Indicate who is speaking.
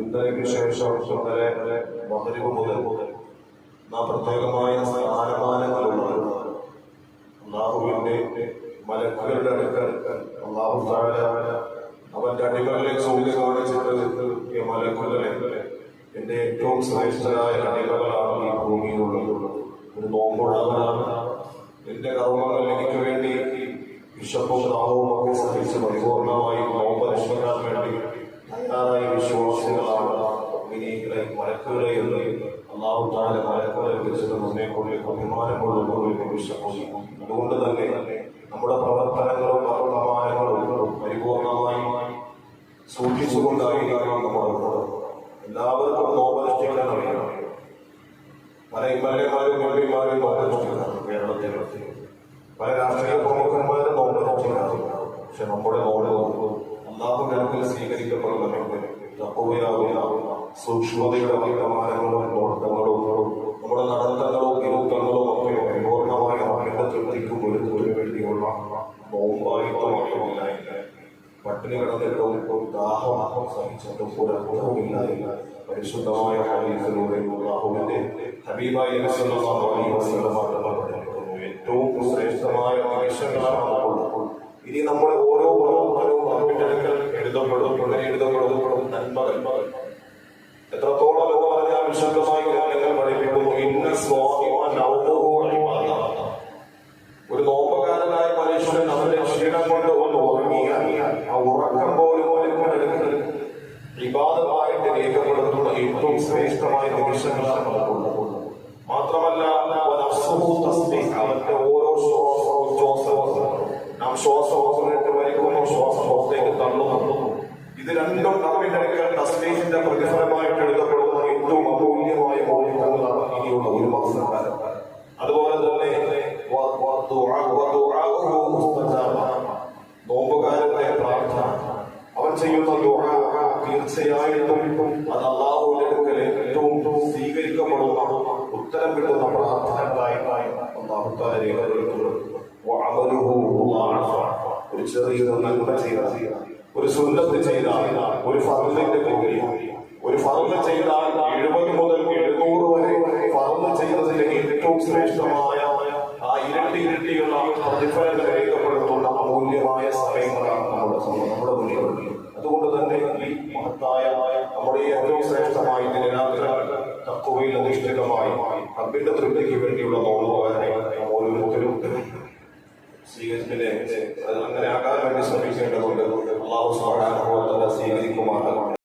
Speaker 1: ഇന്നലേക്ക് ശേഷം ഇന്നലെ മഗ്‌രിബ് മുതൽ നാം പ്രത്യേകമായ സ്ഥാനമാനങ്ങളുള്ളത് അല്ലാഹുവിന്റെ മലക്കുകളുടെ അടുക്കൽ അല്ലാഹു തആല അവന്റെ അടിമകളിലേക്ക് സൂചന കാണിച്ചിട്ട് ഈ മലക്കുകളെ എന്റെ ഏറ്റവും ശ്രേഷ്ഠരായ അടിമകളാണ് ഈ ഭൂമിയിലുള്ളത്. ഒരു നോമ്പുള്ളവരാണ്. എന്റെ കർമ്മങ്ങൾ എനിക്ക് വേണ്ടി വിശപ്പും ദാഹവും ഒക്കെ സഹിച്ച് പരിപൂർണമായി നോമ്പ് രക്ഷിക്കാൻ വേണ്ടി തയ്യാറായ വിശ്വാസികളാണ് മുഅ്മിനീങ്ങളെ മലക്കുകളെ എന്ന് അല്ലാഹു തആല മലക്കുകളെ വിളിച്ചത് നമ്മെക്കൊണ്ട് അഭിമാനം കൊള്ളുന്ന വിശ്വസിക്കുന്നു. അതുകൊണ്ട് തന്നെ നമ്മുടെ പ്രവർത്തനങ്ങളും വർത്തമാനങ്ങളും പരിപൂർണമായി സൂക്ഷിച്ചുകൊണ്ടായിരിക്കണം നമ്മുടെ എല്ലാവർക്കും നോമ്പനുഷ്ഠിക്കാൻ അറിയണം. പല എംഎൽഎമാരും എംപിമാരും നോമ്പനുഷ്ഠിക്കാറ് കേരളത്തിൽ. പല രാഷ്ട്രീയ പ്രമുഖന്മാരും നോമ്പനുഷ്ഠിക്കാറ്. പക്ഷെ നമ്മുടെ നോമ്പ് അല്ലാഹുവിന്റെ അടുക്കൽ സ്വീകരിക്കപ്പെടുന്നുണ്ട്. തഖ്വയാവുന്ന സൂക്ഷ്മതയുടെ വർത്തമാനങ്ങളും നോട്ടങ്ങളും നമ്മുടെ നടത്തങ്ങളും ഇരുത്തങ്ങളും ഒക്കെ പരിപൂർണമായ അവന്റെ തൃപ്തിക്കും ഒരു വേണ്ടിയുള്ള നോമ്പായിട്ട് മാത്രമില്ല. പട്ടിണി കിടന്നിട്ടും ദാഹം സഹിച്ചിട്ടും ഒരു അർത്ഥവുമില്ല. പരിശുദ്ധമായ ഹദീസിലൂടെ അല്ലാഹുവിന്റെ ഹബീബായ നബി സല്ലല്ലാഹു അലൈഹി വസല്ലം പഠിപ്പിക്കുന്നു. ഏറ്റവും ശ്രേഷ്ഠമായ ആവശ്യങ്ങളാണ് നമുക്കുള്ളത്. ഇനി നമ്മുടെ ഓരോ പ്രവർത്തനവും റബ്ബിന്റെ അടുക്കൽ എഴുതപ്പെടും നന്മകൾ. എത്രത്തോളം എന്ന് പറഞ്ഞാൽ വിശുദ്ധമായ ഗ്രന്ഥങ്ങൾ പഠിപ്പിക്കുന്നു. ഇന്ന സ്വാമിമ നൗമുഹു ഇബാദ. ഒരു നോമ്പുകാരനായ മനുഷ്യൻ അവന്റെ ക്ഷീണം കൊണ്ട് ഒന്ന് ഉറങ്ങിയാൽ ആ ഉറക്കം പോലും ഇബാദത്തായിട്ട് രേഖപ്പെടുത്തുന്ന ഏറ്റവും ശ്രേഷ്ഠമായ നിമിഷങ്ങളാണ് നമുക്കുള്ളത്. മാത്രമല്ല അവന്റെ ഓരോ ശ്വാസവും നാം ശ്വാസോപസരത്തിൽ വലിക്കുന്നു, ശ്വാസം പുറത്തേക്ക് തള്ളുന്നു. ഇത് രണ്ടും നമ്മിന്റെ അടുക്കൽ തസ്ബീഹിന്റെ പ്രതിഫലമായിട്ട് എഴുതപ്പെടുന്ന ഏറ്റവും അമൂല്യമായ മൂല്യങ്ങളാണ് ഇനിയുള്ള ഒരു മാസക്കാലം. അതുപോലെ തന്നെ നോമ്പുകാരന്റെ പ്രാർത്ഥന, അവൻ ചെയ്യുന്ന ദുആ തീർച്ചയായിട്ടും അത് അല്ലാഹുവിന്റെ അടുക്കൽ ഏറ്റവും സ്വീകരിക്കപ്പെടുന്ന ഉത്തരം കിട്ടുന്ന പ്രാർത്ഥനകളായി അല്ലാഹു തആല രേഖപ്പെടുത്തുന്നു. ഒരു ചെറിയൊരു നന്മ ചെയ്താൽ, ഒരു സുന്നത്ത് ചെയ്താൽ, ഒരു ഫർളിന്റെ കൂലി, ഒരു ഫർള് ചെയ്താൽ 70 മുതൽ 700 വരെ ഫർള് ചെയ്തതിന്റെ ഏറ്റവും ശ്രേഷ്ഠമായ ആ ഇരട്ടിയുള്ള പ്രതിഫലം രേഖപ്പെടുത്തുന്ന അമൂല്യമായ സമയങ്ങളാണ് നമ്മുടെ മുന്നിലുള്ളത്. അതുകൊണ്ട് തന്നെ ഈ മഹത്തായ നമ്മുടെ ഏറ്റവും ശ്രേഷ്ഠമായ ദിനരാത്ര തഖ്വയിൽ അധിഷ്ഠിതമായി റബ്ബിന്റെ തൃപ്തിക്ക് വേണ്ടിയുള്ള നോമ്പുകാരെ ഓരോരുത്തരും സ്വീകരിച്ചില്ലേ അങ്ങനെ ആകാൻ വേണ്ടി ശ്രമിക്കേണ്ടതുണ്ട്. അല്ലാഹു സുബ്ഹാനഹു വ തആല സ്വീകരിക്കുമാറാകട്ടെ.